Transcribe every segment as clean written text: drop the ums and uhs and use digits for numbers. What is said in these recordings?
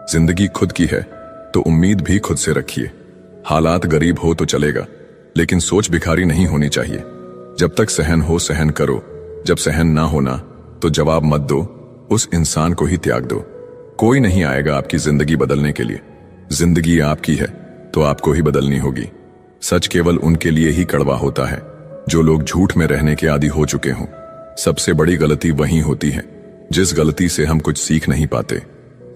जिंदगी खुद की है तो उम्मीद भी खुद से रखिए। हालात गरीब हो तो चलेगा, लेकिन सोच भिखारी नहीं होनी चाहिए। जब तक सहन हो सहन करो, जब सहन ना होना तो जवाब मत दो, उस इंसान को ही त्याग दो। कोई नहीं आएगा आपकी जिंदगी बदलने के लिए। जिंदगी आपकी है तो आपको ही बदलनी होगी। सच केवल उनके लिए ही कड़वा होता है जो लोग झूठ में रहने के आदी हो चुके हों। सबसे बड़ी गलती वही होती है जिस गलती से हम कुछ सीख नहीं पाते।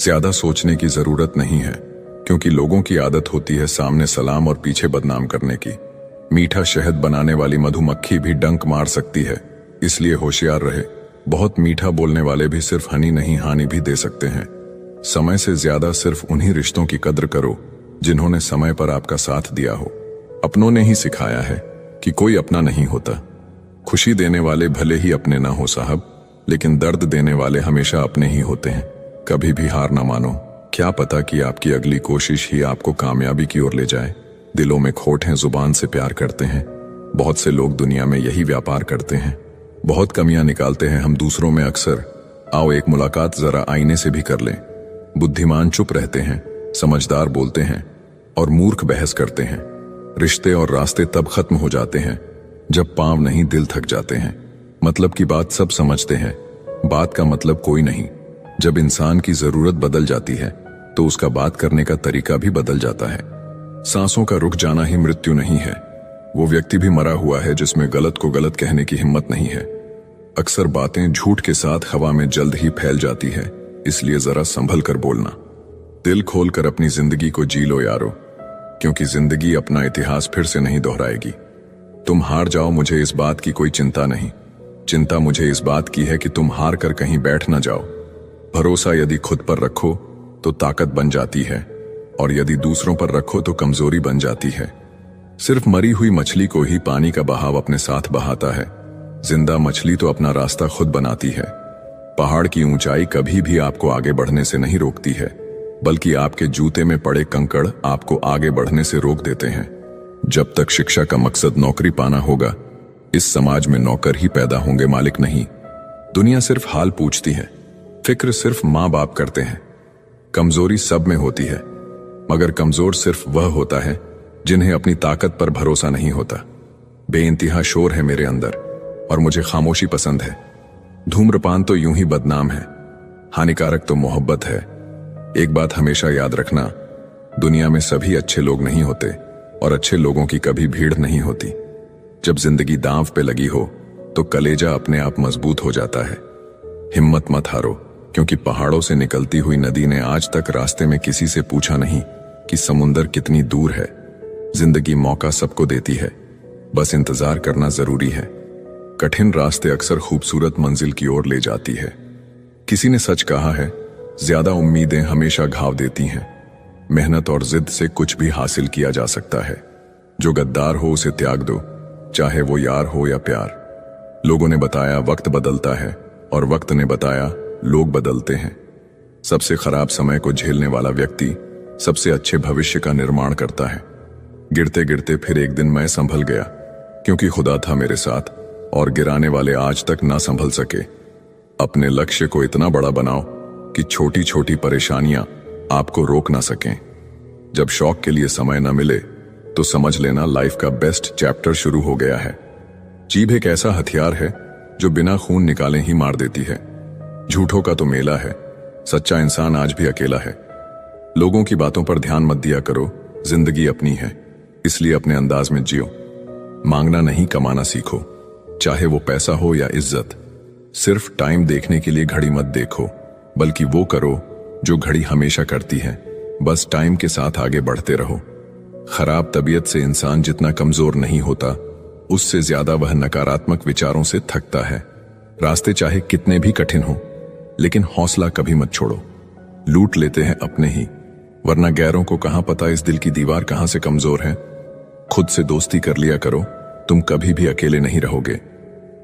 ज्यादा सोचने की जरूरत नहीं है, क्योंकि लोगों की आदत होती है सामने सलाम और पीछे बदनाम करने की। मीठा शहद बनाने वाली मधुमक्खी भी डंक मार सकती है, इसलिए होशियार रहे। बहुत मीठा बोलने वाले भी सिर्फ हनी नहीं हानि भी दे सकते हैं। समय से ज्यादा सिर्फ उन्हीं रिश्तों की कद्र करो जिन्होंने समय पर आपका साथ दिया हो। अपनों ने ही सिखाया है कि कोई अपना नहीं होता। खुशी देने वाले भले ही अपने ना हो साहब, लेकिन दर्द देने वाले हमेशा अपने ही होते हैं। कभी भी हार ना मानो, क्या पता कि आपकी अगली कोशिश ही आपको कामयाबी की ओर ले जाए। दिलों में खोट है, जुबान से प्यार करते हैं। बहुत से लोग दुनिया में यही व्यापार करते हैं। बहुत कमियां निकालते हैं हम दूसरों में अक्सर। आओ एक मुलाकात जरा आईने से भी कर लें। बुद्धिमान चुप रहते हैं, समझदार बोलते हैं और मूर्ख बहस करते हैं। रिश्ते और रास्ते तब खत्म हो जाते हैं जब पांव नहीं दिल थक जाते हैं। मतलब की बात सब समझते हैं, बात का मतलब कोई नहीं। जब इंसान की जरूरत बदल जाती है तो उसका बात करने का तरीका भी बदल जाता है। सांसों का रुक जाना ही मृत्यु नहीं है, वो व्यक्ति भी मरा हुआ है जिसमें गलत को गलत कहने की हिम्मत नहीं है। अक्सर बातें झूठ के साथ हवा में जल्द ही फैल जाती है, इसलिए जरा संभल कर बोलना। दिल खोलकर अपनी जिंदगी को जी लो यारो, क्योंकि जिंदगी अपना इतिहास फिर से नहीं दोहराएगी। तुम हार जाओ, मुझे इस बात की कोई चिंता नहीं। चिंता मुझे इस बात की है कि तुम हार कर कहीं बैठ ना जाओ। भरोसा यदि खुद पर रखो तो ताकत बन जाती है, और यदि दूसरों पर रखो तो कमजोरी बन जाती है। सिर्फ मरी हुई मछली को ही पानी का बहाव अपने साथ बहाता है। जिंदा मछली तो अपना रास्ता खुद बनाती है। पहाड़ की ऊंचाई कभी भी आपको आगे बढ़ने से नहीं रोकती है, बल्कि आपके जूते में पड़े कंकड़ आपको आगे बढ़ने से रोक देते हैं। जब तक शिक्षा का मकसद नौकरी पाना होगा, इस समाज में नौकर ही पैदा होंगे, मालिक नहीं। दुनिया सिर्फ हाल पूछती है, फिक्र सिर्फ माँ बाप करते हैं। कमजोरी सब में होती है, मगर कमजोर सिर्फ वह होता है जिन्हें अपनी ताकत पर भरोसा नहीं होता। बेइंतहा शोर है मेरे अंदर और मुझे खामोशी पसंद है। धूम्रपान तो यूं ही बदनाम है, हानिकारक तो मोहब्बत है। एक बात हमेशा याद रखना, दुनिया में सभी अच्छे लोग नहीं होते और अच्छे लोगों की कभी भीड़ नहीं होती। जब जिंदगी दांव पे लगी हो तो कलेजा अपने आप मजबूत हो जाता है। हिम्मत मत हारो, क्योंकि पहाड़ों से निकलती हुई नदी ने आज तक रास्ते में किसी से पूछा नहीं कि समुंदर कितनी दूर है। जिंदगी मौका सबको देती है, बस इंतजार करना जरूरी है। कठिन रास्ते अक्सर खूबसूरत मंजिल की ओर ले जाती है। किसी ने सच कहा है, ज्यादा उम्मीदें हमेशा घाव देती हैं। मेहनत और जिद से कुछ भी हासिल किया जा सकता है। जो गद्दार हो उसे त्याग दो, चाहे वो यार हो या प्यार। लोगों ने बताया वक्त बदलता है, और वक्त ने बताया लोग बदलते हैं। सबसे खराब समय को झेलने वाला व्यक्ति सबसे अच्छे भविष्य का निर्माण करता है। गिरते गिरते फिर एक दिन मैं संभल गया, क्योंकि खुदा था मेरे साथ, और गिराने वाले आज तक ना संभल सके। अपने लक्ष्य को इतना बड़ा बनाओ कि छोटी छोटी परेशानियां आपको रोक ना सकें। जब शौक के लिए समय न मिले तो समझ लेना लाइफ का बेस्ट चैप्टर शुरू हो गया है। जीभ एक ऐसा हथियार है जो बिना खून निकाले ही मार देती है। झूठों का तो मेला है, सच्चा इंसान आज भी अकेला है। लोगों की बातों पर ध्यान मत दिया करो, जिंदगी अपनी है, इसलिए अपने अंदाज में जियो। मांगना नहीं, कमाना सीखो, चाहे वो पैसा हो या इज्जत। सिर्फ टाइम देखने के लिए घड़ी मत देखो, बल्कि वो करो जो घड़ी हमेशा करती है। बस टाइम के साथ आगे बढ़ते रहो। खराब तबीयत से इंसान जितना कमजोर नहीं होता, उससे ज्यादा वह नकारात्मक विचारों से थकता है। रास्ते चाहे कितने भी कठिन हो, लेकिन हौसला कभी मत छोड़ो। लूट लेते हैं अपने ही, वरना गैरों को कहां पता इस दिल की दीवार कहां से कमजोर है। खुद से दोस्ती कर लिया करो, तुम कभी भी अकेले नहीं रहोगे।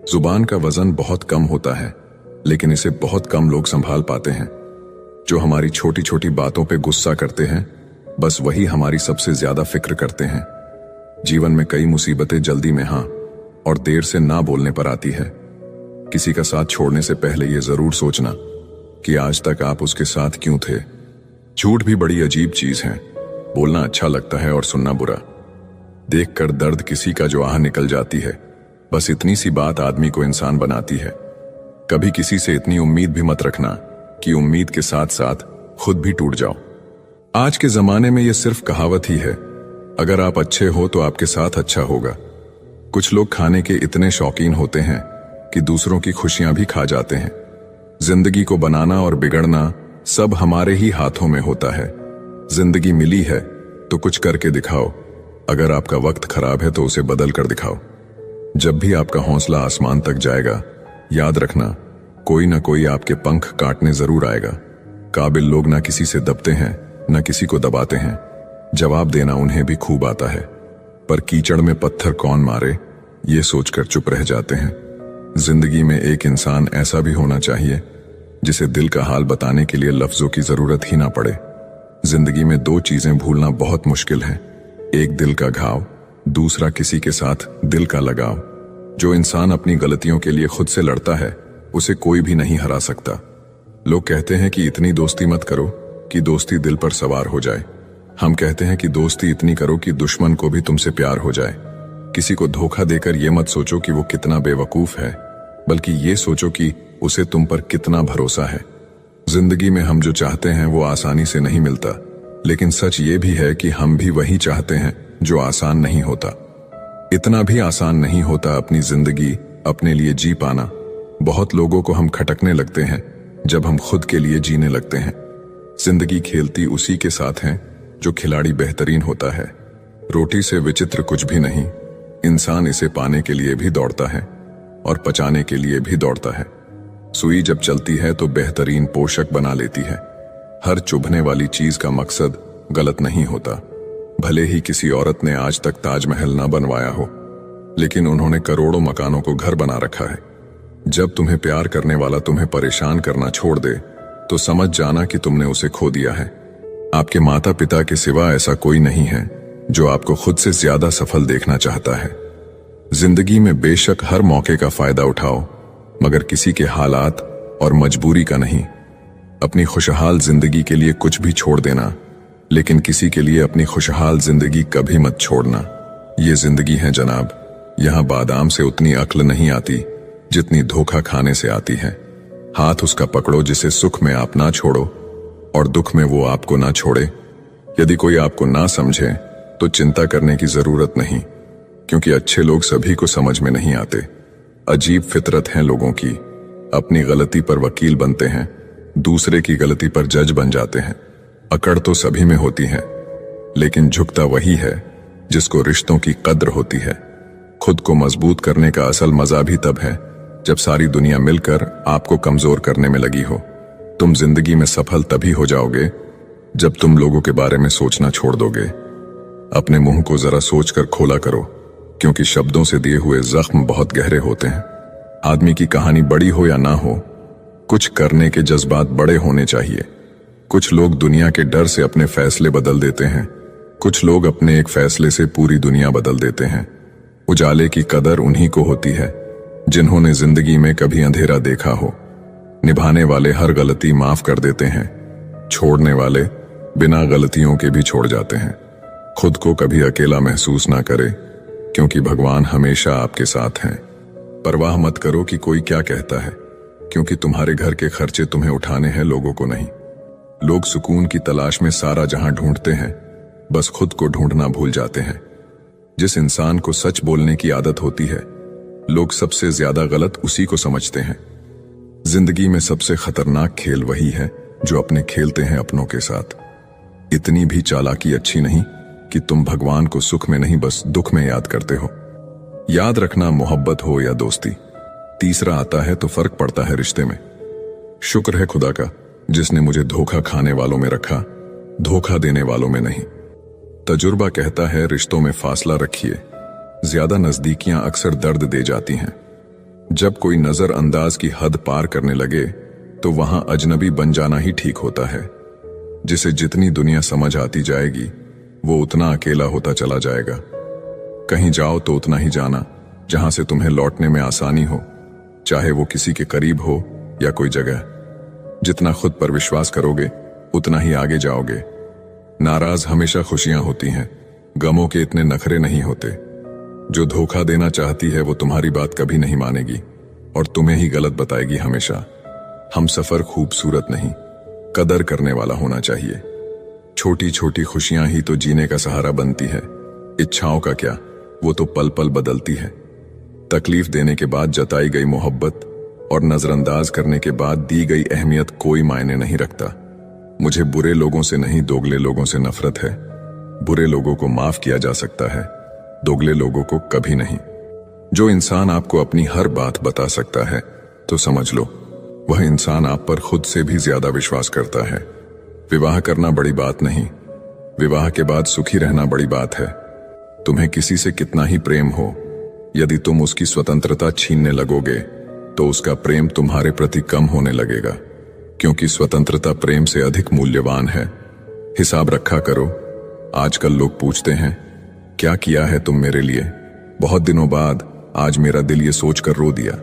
जुबान का वजन बहुत कम होता है, लेकिन इसे बहुत कम लोग संभाल पाते हैं। जो हमारी छोटी छोटी बातों पे गुस्सा करते हैं, बस वही हमारी सबसे ज्यादा फिक्र करते हैं। जीवन में कई मुसीबतें जल्दी में हाँ और देर से ना बोलने पर आती है। किसी का साथ छोड़ने से पहले ये जरूर सोचना कि आज तक आप उसके साथ क्यों थे। झूठ भी बड़ी अजीब चीज है। बोलना अच्छा लगता है और सुनना बुरा। देखकर दर्द किसी का जो आह निकल जाती है, बस इतनी सी बात आदमी को इंसान बनाती है। कभी किसी से इतनी उम्मीद भी मत रखना कि उम्मीद के साथ साथ खुद भी टूट जाओ। आज के जमाने में यह सिर्फ कहावत ही है। अगर आप अच्छे हो तो आपके साथ अच्छा होगा। कुछ लोग खाने के इतने शौकीन होते हैं कि दूसरों की खुशियां भी खा जाते हैं। जिंदगी को बनाना और बिगड़ना सब हमारे ही हाथों में होता है। जिंदगी मिली है तो कुछ करके दिखाओ। अगर आपका वक्त खराब है तो उसे बदल कर दिखाओ। जब भी आपका हौसला आसमान तक जाएगा, याद रखना कोई ना कोई आपके पंख काटने जरूर आएगा। काबिल लोग ना किसी से दबते हैं, ना किसी को दबाते हैं। जवाब देना उन्हें भी खूब आता है, पर कीचड़ में पत्थर कौन मारे ये सोचकर चुप रह जाते हैं। जिंदगी में एक इंसान ऐसा भी होना चाहिए जिसे दिल का हाल बताने के लिए लफ्जों की जरूरत ही ना पड़े। जिंदगी में दो चीजें भूलना बहुत मुश्किल है, एक दिल का घाव, दूसरा किसी के साथ दिल का लगाव। जो इंसान अपनी गलतियों के लिए खुद से लड़ता है उसे कोई भी नहीं हरा सकता। लोग कहते हैं कि इतनी दोस्ती मत करो कि दोस्ती दिल पर सवार हो जाए। हम कहते हैं कि दोस्ती इतनी करो कि दुश्मन को भी तुमसे प्यार हो जाए। किसी को धोखा देकर यह मत सोचो कि वो कितना बेवकूफ है, बल्कि ये सोचो कि उसे तुम पर कितना भरोसा है। जिंदगी में हम जो चाहते हैं वो आसानी से नहीं मिलता, लेकिन सच ये भी है कि हम भी वही चाहते हैं जो आसान नहीं होता। इतना भी आसान नहीं होता अपनी जिंदगी अपने लिए जी पाना। बहुत लोगों को हम खटकने लगते हैं जब हम खुद के लिए जीने लगते हैं। जिंदगी खेलती उसी के साथ है जो खिलाड़ी बेहतरीन होता है। रोटी से विचित्र कुछ भी नहीं। इंसान इसे पाने के लिए भी दौड़ता है और पचाने के लिए भी दौड़ता है। सुई जब चलती है तो बेहतरीन पोषक बना लेती है। हर चुभने वाली चीज का मकसद गलत नहीं होता। भले ही किसी औरत ने आज तक ताजमहल ना बनवाया हो, लेकिन उन्होंने करोड़ों मकानों को घर बना रखा है। जब तुम्हें प्यार करने वाला तुम्हें परेशान करना छोड़ दे तो समझ जाना कि तुमने उसे खो दिया है। आपके माता पिता के सिवा ऐसा कोई नहीं है जो आपको खुद से ज्यादा सफल देखना चाहता है। जिंदगी में बेशक हर मौके का फायदा उठाओ, मगर किसी के हालात और मजबूरी का नहीं। अपनी खुशहाल जिंदगी के लिए कुछ भी छोड़ देना, लेकिन किसी के लिए अपनी खुशहाल जिंदगी कभी मत छोड़ना। ये जिंदगी है जनाब, यहाँ बादाम से उतनी अक्ल नहीं आती जितनी धोखा खाने से आती है। हाथ उसका पकड़ो जिसे सुख में आप ना छोड़ो और दुख में वो आपको ना छोड़े। यदि कोई आपको ना समझे तो चिंता करने की जरूरत नहीं, क्योंकि अच्छे लोग सभी को समझ में नहीं आते। अजीब फितरत है लोगों की, अपनी गलती पर वकील बनते हैं, दूसरे की गलती पर जज बन जाते हैं। अकड़ तो सभी में होती है, लेकिन झुकता वही है जिसको रिश्तों की कद्र होती है। खुद को मजबूत करने का असल मजा भी तब है जब सारी दुनिया मिलकर आपको कमजोर करने में लगी हो। तुम जिंदगी में सफल तभी हो जाओगे जब तुम लोगों के बारे में सोचना छोड़ दोगे। अपने मुंह को जरा सोचकर खोला करो, क्योंकि शब्दों से दिए हुए जख्म बहुत गहरे होते हैं। आदमी की कहानी बड़ी हो या ना हो, कुछ करने के जज्बात बड़े होने चाहिए। कुछ लोग दुनिया के डर से अपने फैसले बदल देते हैं, कुछ लोग अपने एक फैसले से पूरी दुनिया बदल देते हैं। उजाले की कदर उन्हीं को होती है जिन्होंने जिंदगी में कभी अंधेरा देखा हो। निभाने वाले हर गलती माफ कर देते हैं, छोड़ने वाले बिना गलतियों के भी छोड़ जाते हैं। खुद को कभी अकेला महसूस ना करे, क्योंकि भगवान हमेशा आपके साथ हैं। परवाह मत करो कि कोई क्या कहता है, क्योंकि तुम्हारे घर के खर्चे तुम्हें उठाने हैं, लोगों को नहीं। लोग सुकून की तलाश में सारा जहां ढूंढते हैं, बस खुद को ढूंढना भूल जाते हैं। जिस इंसान को सच बोलने की आदत होती है, लोग सबसे ज्यादा गलत उसी को समझते हैं। जिंदगी में सबसे खतरनाक खेल वही है जो अपने खेलते हैं अपनों के साथ। इतनी भी चालाकी अच्छी नहीं कि तुम भगवान को सुख में नहीं बस दुख में याद करते हो। याद रखना, मोहब्बत हो या दोस्ती, तीसरा आता है तो फर्क पड़ता है रिश्ते में। शुक्र है खुदा का जिसने मुझे धोखा खाने वालों में रखा, धोखा देने वालों में नहीं। तजुर्बा कहता है रिश्तों में फासला रखिए, ज्यादा नजदीकियां अक्सर दर्द दे जाती हैं। जब कोई नजरअंदाज की हद पार करने लगे तो वहां अजनबी बन जाना ही ठीक होता है। जिसे जितनी दुनिया समझ आती जाएगी वो उतना अकेला होता चला जाएगा। कहीं जाओ तो उतना ही जाना जहां से तुम्हें लौटने में आसानी हो, चाहे वो किसी के करीब हो या कोई जगह। जितना खुद पर विश्वास करोगे उतना ही आगे जाओगे। नाराज हमेशा खुशियां होती हैं, गमों के इतने नखरे नहीं होते। जो धोखा देना चाहती है वो तुम्हारी बात कभी नहीं मानेगी और तुम्हें ही गलत बताएगी हमेशा। हम सफर खूबसूरत नहीं, कदर करने वाला होना चाहिए। छोटी छोटी खुशियां ही तो जीने का सहारा बनती है। इच्छाओं का क्या, वो तो पल पल बदलती है। तकलीफ देने के बाद जताई गई मोहब्बत और नजरअंदाज करने के बाद दी गई अहमियत कोई मायने नहीं रखता। मुझे बुरे लोगों से नहीं, दोगले लोगों से नफरत है। बुरे लोगों को माफ किया जा सकता है, दोगले लोगों को कभी नहीं। जो इंसान आपको अपनी हर बात बता सकता है तो समझ लो वह इंसान आप पर खुद से भी ज्यादा विश्वास करता है। विवाह करना बड़ी बात नहीं, विवाह के बाद सुखी रहना बड़ी बात है। तुम्हें किसी से कितना ही प्रेम हो, यदि तुम उसकी स्वतंत्रता छीनने लगोगे तो उसका प्रेम तुम्हारे प्रति कम होने लगेगा, क्योंकि स्वतंत्रता प्रेम से अधिक मूल्यवान है। हिसाब रखा करो। आजकल लोग पूछते हैं क्या किया है तुम मेरे लिए। बहुत दिनों बाद आज मेरा दिल ये सोचकर रो दिया,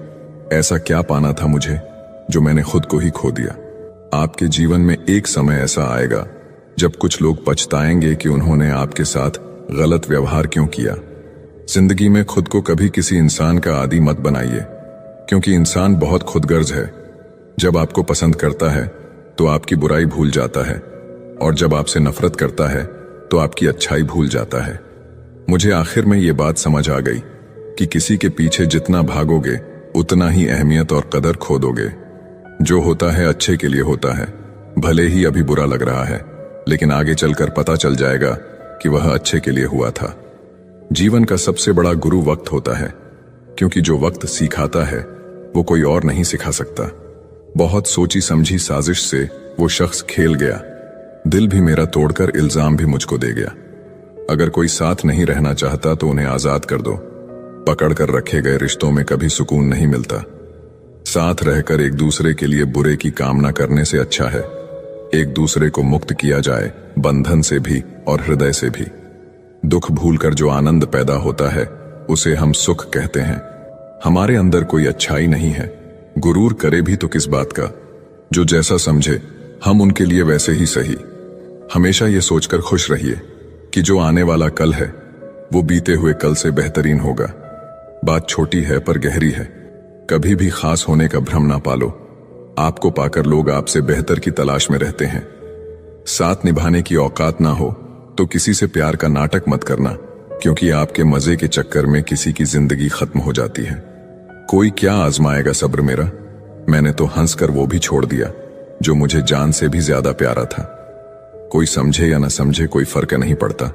ऐसा क्या पाना था मुझे जो मैंने खुद को ही खो दिया। आपके जीवन में एक समय ऐसा आएगा जब कुछ लोग पछताएंगे कि उन्होंने आपके साथ गलत व्यवहार क्यों किया। जिंदगी में खुद को कभी किसी इंसान का आदी मत बनाइए, क्योंकि इंसान बहुत खुदगर्ज है। जब आपको पसंद करता है तो आपकी बुराई भूल जाता है, और जब आपसे नफरत करता है तो आपकी अच्छाई भूल जाता है। मुझे आखिर में ये बात समझ आ गई कि किसी के पीछे जितना भागोगे उतना ही अहमियत और कदर खो दोगे। जो होता है अच्छे के लिए होता है, भले ही अभी बुरा लग रहा है, लेकिन आगे चलकर पता चल जाएगा कि वह अच्छे के लिए हुआ था। जीवन का सबसे बड़ा गुरु वक्त होता है, क्योंकि जो वक्त सिखाता है वो कोई और नहीं सिखा सकता। बहुत सोची समझी साजिश से वो शख्स खेल गया, दिल भी मेरा तोड़कर इल्जाम भी मुझको दे गया। अगर कोई साथ नहीं रहना चाहता तो उन्हें आजाद कर दो। पकड़ कर रखे गए रिश्तों में कभी सुकून नहीं मिलता। साथ रहकर एक दूसरे के लिए बुरे की कामना करने से अच्छा है एक दूसरे को मुक्त किया जाए, बंधन से भी और हृदय से भी। दुख भूलकर जो आनंद पैदा होता है उसे हम सुख कहते हैं। हमारे अंदर कोई अच्छाई नहीं है, गुरूर करे भी तो किस बात का। जो जैसा समझे हम उनके लिए वैसे ही सही। हमेशा ये सोचकर खुश रहिए कि जो आने वाला कल है वो बीते हुए कल से बेहतरीन होगा। बात छोटी है पर गहरी है। कभी भी खास होने का भ्रम ना पालो। आपको पाकर लोग आपसे बेहतर की तलाश में रहते हैं। साथ निभाने की औकात ना हो तो किसी से प्यार का नाटक मत करना, क्योंकि आपके मजे के चक्कर में किसी की जिंदगी खत्म हो जाती है। कोई क्या आजमाएगा सब्र मेरा। मैंने तो हंसकर वो भी छोड़ दिया जो मुझे जान से भी ज्यादा प्यारा था। कोई समझे या ना समझे कोई फर्क नहीं पड़ता,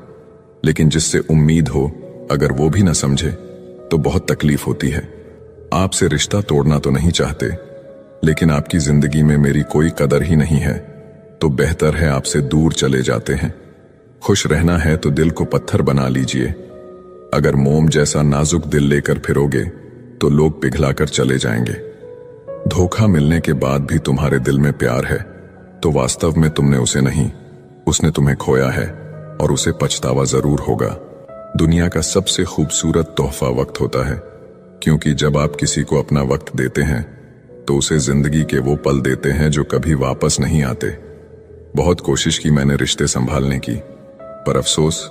लेकिन जिससे उम्मीद हो अगर वो भी ना समझे तो बहुत तकलीफ होती है। आपसे रिश्ता तोड़ना तो नहीं चाहते, लेकिन आपकी जिंदगी में मेरी कोई कदर ही नहीं है तो बेहतर है आपसे दूर चले जाते हैं। खुश रहना है तो दिल को पत्थर बना लीजिए। अगर मोम जैसा नाजुक दिल लेकर फिरोगे तो लोग पिघलाकर चले जाएंगे। धोखा मिलने के बाद भी तुम्हारे दिल में प्यार है तो वास्तव में तुमने उसे नहीं, उसने तुम्हें खोया है और उसे पछतावा जरूर होगा। दुनिया का सबसे खूबसूरत तोहफा वक्त होता है, क्योंकि जब आप किसी को अपना वक्त देते हैं तो उसे जिंदगी के वो पल देते हैं जो कभी वापस नहीं आते। बहुत कोशिश की मैंने रिश्ते संभालने की, पर अफसोस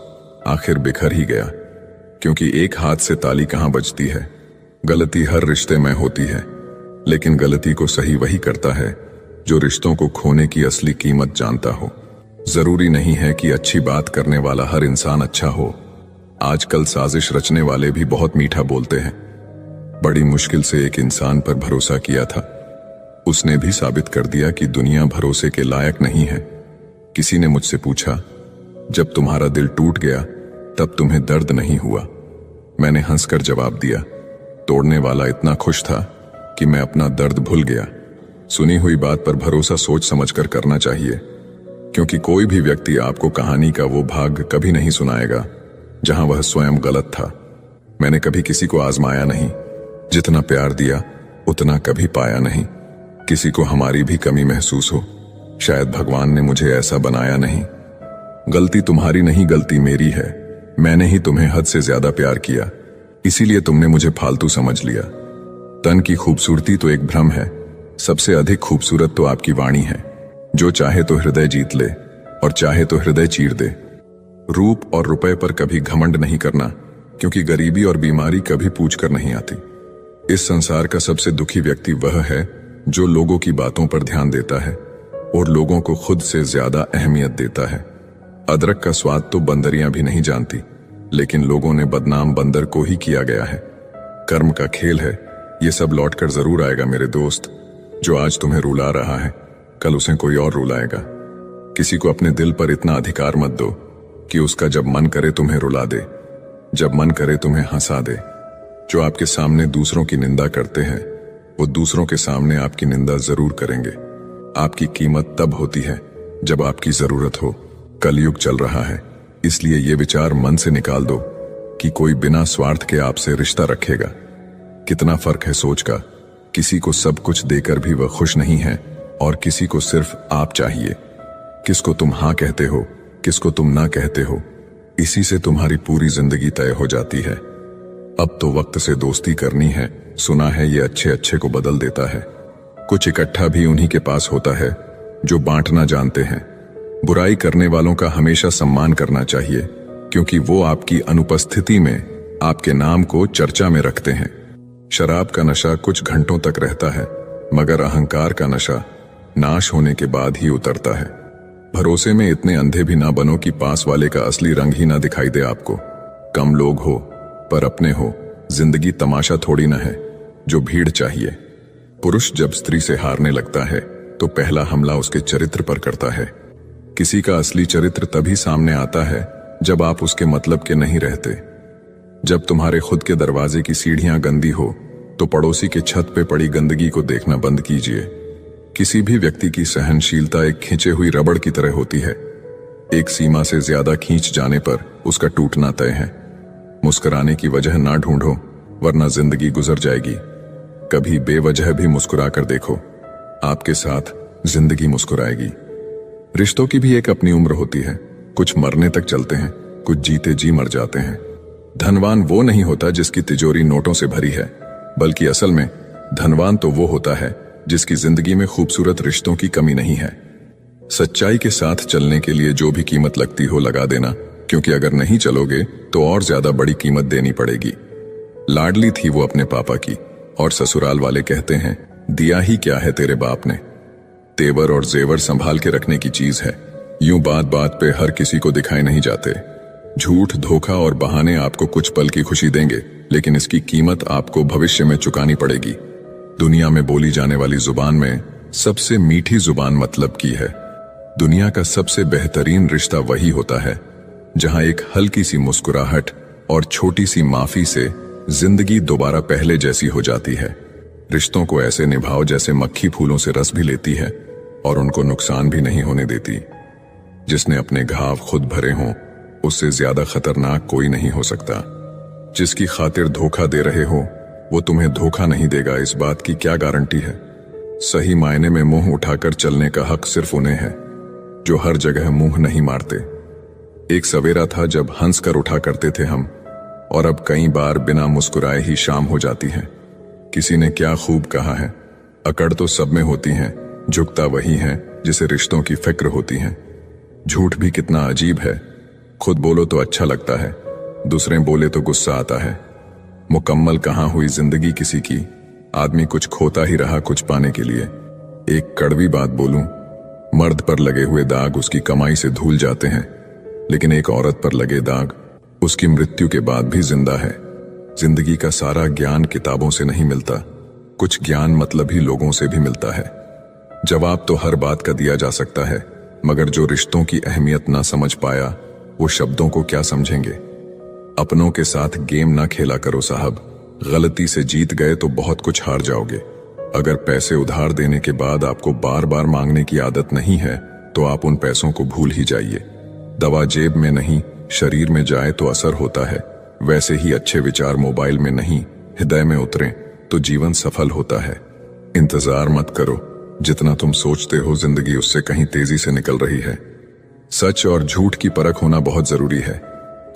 आखिर बिखर ही गया, क्योंकि एक हाथ से ताली कहां बजती है। गलती हर रिश्ते में होती है, लेकिन गलती को सही वही करता है जो रिश्तों को खोने की असली कीमत जानता हो। जरूरी नहीं है कि अच्छी बात करने वाला हर इंसान अच्छा हो। आजकल साजिश रचने वाले भी बहुत मीठा बोलते हैं। बड़ी मुश्किल से एक इंसान पर भरोसा किया था, उसने भी साबित कर दिया कि दुनिया भरोसे के लायक नहीं है। किसी ने मुझसे पूछा, जब तुम्हारा दिल टूट गया तब तुम्हें दर्द नहीं हुआ? मैंने हंसकर जवाब दिया, तोड़ने वाला इतना खुश था कि मैं अपना दर्द भूल गया। सुनी हुई बात पर भरोसा सोच समझकर करना चाहिए, क्योंकि कोई भी व्यक्ति आपको कहानी का वो भाग कभी नहीं सुनाएगा जहां वह स्वयं गलत था। मैंने कभी किसी को आजमाया नहीं, जितना प्यार दिया उतना कभी पाया नहीं। किसी को हमारी भी कमी महसूस हो, शायद भगवान ने मुझे ऐसा बनाया नहीं। गलती तुम्हारी नहीं, गलती मेरी है। मैंने ही तुम्हें हद से ज्यादा प्यार किया, इसीलिए तुमने मुझे फालतू समझ लिया। तन की खूबसूरती तो एक भ्रम है, सबसे अधिक खूबसूरत तो आपकी वाणी है। जो चाहे तो हृदय जीत ले और चाहे तो हृदय चीर दे। रूप और रुपए पर कभी घमंड नहीं करना, क्योंकि गरीबी और बीमारी कभी पूछ कर नहीं आती। इस संसार का सबसे दुखी व्यक्ति वह है जो लोगों की बातों पर ध्यान देता है और लोगों को खुद से ज्यादा अहमियत देता है। अदरक का स्वाद तो बंदरियां भी नहीं जानती, लेकिन लोगों ने बदनाम बंदर को ही किया गया है। कर्म का खेल है, ये सब लौट कर जरूर आएगा मेरे दोस्त। जो आज तुम्हें रुला रहा है, कल उसे कोई और रुलाएगा। किसी को अपने दिल पर इतना अधिकार मत दो कि उसका जब मन करे तुम्हें रुला दे, जब मन करे तुम्हें हंसा दे। जो आपके सामने दूसरों की निंदा करते हैं, वो दूसरों के सामने आपकी निंदा जरूर करेंगे। आपकी कीमत तब होती है जब आपकी जरूरत हो। कलयुग चल रहा है, इसलिए ये विचार मन से निकाल दो कि कोई बिना स्वार्थ के आपसे रिश्ता रखेगा। कितना फर्क है सोच का। किसी को सब कुछ देकर भी वह खुश नहीं है और किसी को सिर्फ आप चाहिए। किसको तुम हाँ कहते हो, किसको तुम ना कहते हो, इसी से तुम्हारी पूरी जिंदगी तय हो जाती है। अब तो वक्त से दोस्ती करनी है। सुना है ये अच्छे अच्छे को बदल देता है। कुछ इकट्ठा भी उन्हीं के पास होता है जो बांटना जानते हैं। बुराई करने वालों का हमेशा सम्मान करना चाहिए, क्योंकि वो आपकी अनुपस्थिति में आपके नाम को चर्चा में रखते हैं। शराब का नशा कुछ घंटों तक रहता है, मगर अहंकार का नशा नाश होने के बाद ही उतरता है। भरोसे में इतने अंधे भी ना बनो कि पास वाले का असली रंग ही ना दिखाई दे आपको। कम लोग हो पर अपने हो। जिंदगी तमाशा थोड़ी ना है जो भीड़ चाहिए। पुरुष जब स्त्री से हारने लगता है तो पहला हमला उसके चरित्र पर करता है। किसी का असली चरित्र तभी सामने आता है जब आप उसके मतलब के नहीं रहते। जब तुम्हारे खुद के दरवाजे की सीढ़ियां गंदी हो तो पड़ोसी के छत पे पड़ी गंदगी को देखना बंद कीजिए। किसी भी व्यक्ति की सहनशीलता एक खींचे हुई रबड़ की तरह होती है। एक सीमा से ज्यादा खींच जाने पर उसका टूटना तय है। मुस्कुराने की वजह ना ढूंढो, वरना जिंदगी गुजर जाएगी। कभी बेवजह भी मुस्कुरा कर देखो, आपके साथ जिंदगी मुस्कुराएगी। रिश्तों की भी एक अपनी उम्र होती है। कुछ मरने तक चलते हैं, कुछ जीते जी मर जाते हैं। धनवान वो नहीं होता जिसकी तिजोरी नोटों से भरी है, बल्कि असल में धनवान तो वो होता है जिसकी जिंदगी में खूबसूरत रिश्तों की कमी नहीं है। सच्चाई के साथ चलने के लिए जो भी कीमत लगती हो लगा देना, क्योंकि अगर नहीं चलोगे तो और ज्यादा बड़ी कीमत देनी पड़ेगी। लाडली थी वो अपने पापा की, और ससुराल वाले कहते हैं दिया ही क्या है तेरे बाप ने। तेवर और जेवर संभाल के रखने की चीज है। यूं बात बात पे हर किसी को दिखाए नहीं जाते। झूठ, धोखा और बहाने आपको कुछ पल की खुशी देंगे, लेकिन इसकी कीमत आपको भविष्य में चुकानी पड़ेगी। दुनिया में बोली जाने वाली जुबान में सबसे मीठी जुबान मतलब की है। दुनिया का सबसे बेहतरीन रिश्ता वही होता है जहां एक हल्की सी मुस्कुराहट और छोटी सी माफी से जिंदगी दोबारा पहले जैसी हो जाती है। रिश्तों को ऐसे निभाओ जैसे मक्खी फूलों से रस भी लेती है और उनको नुकसान भी नहीं होने देती। जिसने अपने घाव खुद भरे हों, उससे ज्यादा खतरनाक कोई नहीं हो सकता। जिसकी खातिर धोखा दे रहे हो, वो तुम्हें धोखा नहीं देगा, इस बात की क्या गारंटी है। सही मायने में मुंह उठाकर चलने का हक सिर्फ उन्हें है जो हर जगह मुंह नहीं मारते। एक सवेरा था जब हंस कर उठा करते थे हम, और अब कई बार बिना मुस्कुराए ही शाम हो जाती है। किसी ने क्या खूब कहा है, अकड़ तो सब में होती है, झुकता वही है जिसे रिश्तों की फिक्र होती है। झूठ भी कितना अजीब है। खुद बोलो तो अच्छा लगता है, दूसरे बोले तो गुस्सा आता है। मुकम्मल कहाँ हुई जिंदगी किसी की, आदमी कुछ खोता ही रहा कुछ पाने के लिए। एक कड़वी बात बोलूं, मर्द पर लगे हुए दाग उसकी कमाई से धुल जाते हैं, लेकिन एक औरत पर लगे दाग उसकी मृत्यु के बाद भी जिंदा है। जिंदगी का सारा ज्ञान किताबों से नहीं मिलता, कुछ ज्ञान मतलब ही लोगों से भी मिलता है। जवाब तो हर बात का दिया जा सकता है, मगर जो रिश्तों की अहमियत ना समझ पाया वो शब्दों को क्या समझेंगे। अपनों के साथ गेम ना खेला करो साहब, गलती से जीत गए तो बहुत कुछ हार जाओगे। अगर पैसे उधार देने के बाद आपको बार बार मांगने की आदत नहीं है तो आप उन पैसों को भूल ही जाइए। दवा जेब में नहीं शरीर में जाए तो असर होता है, वैसे ही अच्छे विचार मोबाइल में नहीं हृदय में उतरें तो जीवन सफल होता है। इंतजार मत करो, जितना तुम सोचते हो जिंदगी उससे कहीं तेजी से निकल रही है। सच और झूठ की परख होना बहुत जरूरी है।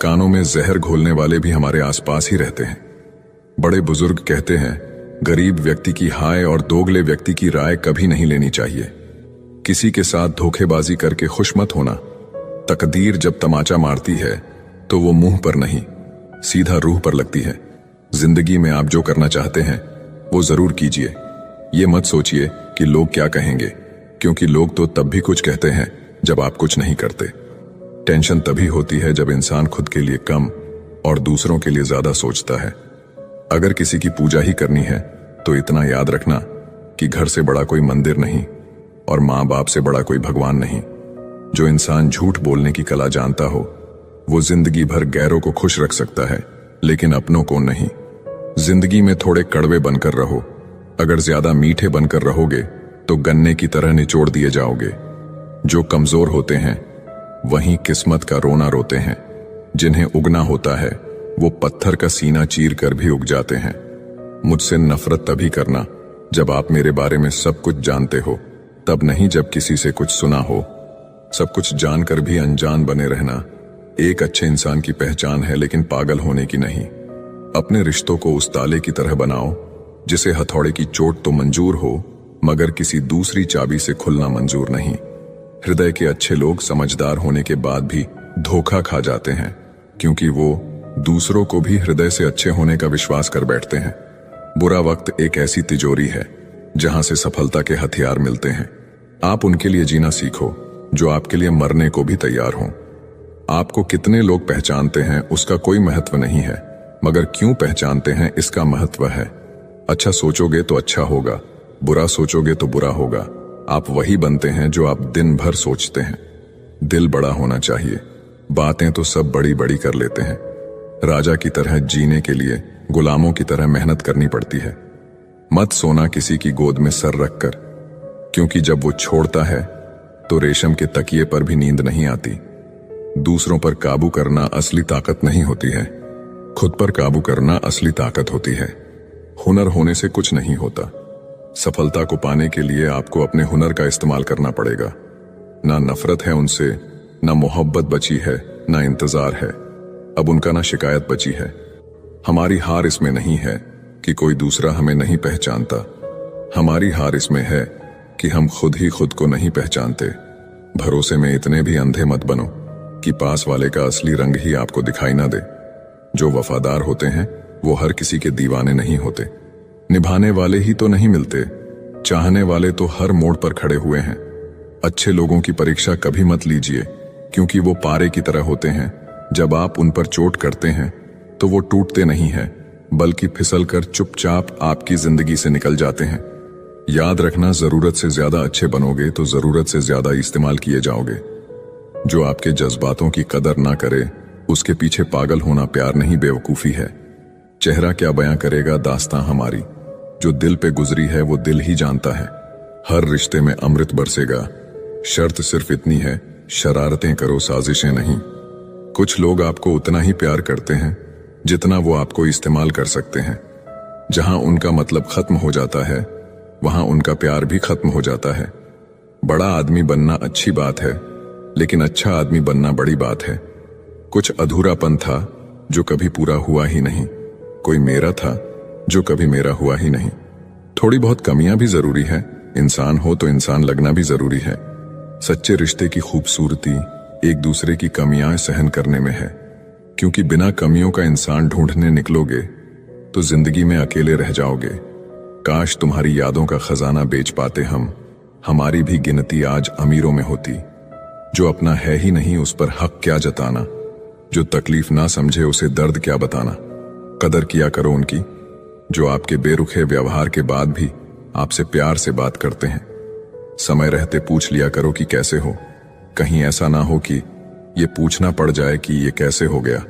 कानों में जहर घोलने वाले भी हमारे आसपास ही रहते हैं। बड़े बुजुर्ग कहते हैं, गरीब व्यक्ति की हाय और दोगले व्यक्ति की राय कभी नहीं लेनी चाहिए। किसी के साथ धोखेबाजी करके खुश मत होना। तकदीर जब तमाचा मारती है तो वो मुंह पर नहीं, सीधा रूह पर लगती है। जिंदगी में आप जो करना चाहते हैं वो जरूर कीजिए। ये मत सोचिए कि लोग क्या कहेंगे, क्योंकि लोग तो तब भी कुछ कहते हैं जब आप कुछ नहीं करते। टेंशन तभी होती है जब इंसान खुद के लिए कम और दूसरों के लिए ज्यादा सोचता है। अगर किसी की पूजा ही करनी है तो इतना याद रखना कि घर से बड़ा कोई मंदिर नहीं और माँ बाप से बड़ा कोई भगवान नहीं। जो इंसान झूठ बोलने की कला जानता हो वो जिंदगी भर गैरों को खुश रख सकता है, लेकिन अपनों को नहीं। जिंदगी में थोड़े कड़वे बनकर रहो। अगर ज्यादा मीठे बनकर रहोगे तो गन्ने की तरह निचोड़ दिए जाओगे। जो कमजोर होते हैं वहीं किस्मत का रोना रोते हैं। जिन्हें उगना होता है वो पत्थर का सीना चीर कर भी उग जाते हैं। मुझसे नफरत तभी करना जब आप मेरे बारे में सब कुछ जानते हो, तब नहीं जब किसी से कुछ सुना हो। सब कुछ जानकर भी अनजान बने रहना एक अच्छे इंसान की पहचान है, लेकिन पागल होने की नहीं। अपने रिश्तों को उस ताले की तरह बनाओ जिसे हथौड़े की चोट तो मंजूर हो, मगर किसी दूसरी चाबी से खुलना मंजूर नहीं। हृदय के अच्छे लोग समझदार होने के बाद भी धोखा खा जाते हैं, क्योंकि वो दूसरों को भी हृदय से अच्छे होने का विश्वास कर बैठते हैं। बुरा वक्त एक ऐसी तिजोरी है जहां से सफलता के हथियार मिलते हैं। आप उनके लिए जीना सीखो जो आपके लिए मरने को भी तैयार हों। आपको कितने लोग पहचानते हैं उसका कोई महत्व नहीं है, मगर क्यों पहचानते हैं इसका महत्व है। अच्छा सोचोगे तो अच्छा होगा, बुरा सोचोगे तो बुरा होगा। आप वही बनते हैं जो आप दिन भर सोचते हैं। दिल बड़ा होना चाहिए। बातें तो सब बड़ी बड़ी कर लेते हैं। राजा की तरह जीने के लिए गुलामों की तरह मेहनत करनी पड़ती है। मत सोना किसी की गोद में सर रखकर, क्योंकि जब वो छोड़ता है तो रेशम के तकिए पर भी नींद नहीं आती। दूसरों पर काबू करना असली ताकत नहीं होती है, खुद पर काबू करना असली ताकत होती है। हुनर होने से कुछ नहीं होता। सफलता को पाने के लिए आपको अपने हुनर का इस्तेमाल करना पड़ेगा। ना नफरत है उनसे, ना मोहब्बत बची है, ना इंतजार है। अब उनका ना शिकायत बची है। हमारी हार इसमें नहीं है कि कोई दूसरा हमें नहीं पहचानता। हमारी हार इसमें है कि हम खुद ही खुद को नहीं पहचानते। भरोसे में इतने भी अंधे मत बनो कि पास वाले का असली रंग ही आपको दिखाई ना दे। जो वफादार होते हैं वो हर किसी के दीवाने नहीं होते। निभाने वाले ही तो नहीं मिलते, चाहने वाले तो हर मोड़ पर खड़े हुए हैं। अच्छे लोगों की परीक्षा कभी मत लीजिए, क्योंकि वो पारे की तरह होते हैं। जब आप उन पर चोट करते हैं तो वो टूटते नहीं हैं, बल्कि फिसलकर चुपचाप आपकी जिंदगी से निकल जाते हैं। याद रखना, जरूरत से ज्यादा अच्छे बनोगे तो जरूरत से ज्यादा इस्तेमाल किए जाओगे। जो आपके जज्बातों की कदर ना करे उसके पीछे पागल होना प्यार नहीं, बेवकूफी है। चेहरा क्या बयां करेगा दास्तां हमारी, जो दिल पे गुजरी है वो दिल ही जानता है। हर रिश्ते में अमृत बरसेगा, शर्त सिर्फ इतनी है, शरारतें करो, साजिशें नहीं। कुछ लोग आपको उतना ही प्यार करते हैं जितना वो आपको इस्तेमाल कर सकते हैं। जहां उनका मतलब खत्म हो जाता है वहां उनका प्यार भी खत्म हो जाता है। बड़ा आदमी बनना अच्छी बात है, लेकिन अच्छा आदमी बनना बड़ी बात है। कुछ अधूरापन था जो कभी पूरा हुआ ही नहीं। कोई मेरा था जो कभी मेरा हुआ ही नहीं। थोड़ी बहुत कमियां भी जरूरी है। इंसान हो तो इंसान लगना भी जरूरी है। सच्चे रिश्ते की खूबसूरती एक दूसरे की कमियां सहन करने में है, क्योंकि बिना कमियों का इंसान ढूंढने निकलोगे तो जिंदगी में अकेले रह जाओगे। काश तुम्हारी यादों का खजाना बेच पाते हम, हमारी भी गिनती आज अमीरों में होती। जो अपना है ही नहीं उस पर हक क्या जताना, जो तकलीफ ना समझे उसे दर्द क्या बताना। कदर किया करो उनकी जो आपके बेरुखे व्यवहार के बाद भी आपसे प्यार से बात करते हैं। समय रहते पूछ लिया करो कि कैसे हो, कहीं ऐसा ना हो कि ये पूछना पड़ जाए कि ये कैसे हो गया।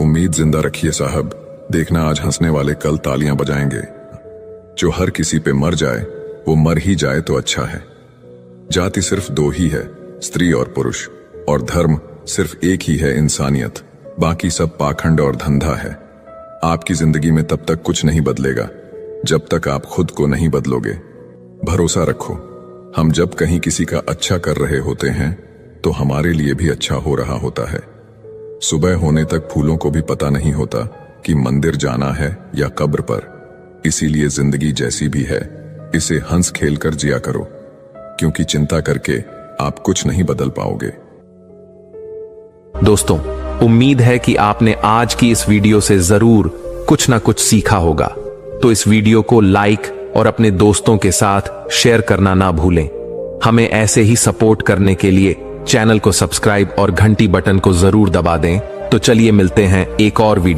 उम्मीद जिंदा रखिए साहब, देखना आज हंसने वाले कल तालियां बजाएंगे। जो हर किसी पे मर जाए वो मर ही जाए तो अच्छा है। जाति सिर्फ दो ही है, स्त्री और पुरुष, और धर्म सिर्फ एक ही है, इंसानियत। बाकी सब पाखंड और धंधा है। आपकी जिंदगी में तब तक कुछ नहीं बदलेगा जब तक आप खुद को नहीं बदलोगे। भरोसा रखो, हम जब कहीं किसी का अच्छा कर रहे होते हैं तो हमारे लिए भी अच्छा हो रहा होता है। सुबह होने तक फूलों को भी पता नहीं होता कि मंदिर जाना है या कब्र पर। इसीलिए जिंदगी जैसी भी है इसे हंस खेल कर जिया करो, क्योंकि चिंता करके आप कुछ नहीं बदल पाओगे। दोस्तों, उम्मीद है कि आपने आज की इस वीडियो से जरूर कुछ ना कुछ सीखा होगा। तो इस वीडियो को लाइक और अपने दोस्तों के साथ शेयर करना ना भूलें। हमें ऐसे ही सपोर्ट करने के लिए चैनल को सब्सक्राइब और घंटी बटन को जरूर दबा दें। तो चलिए मिलते हैं एक और वीडियो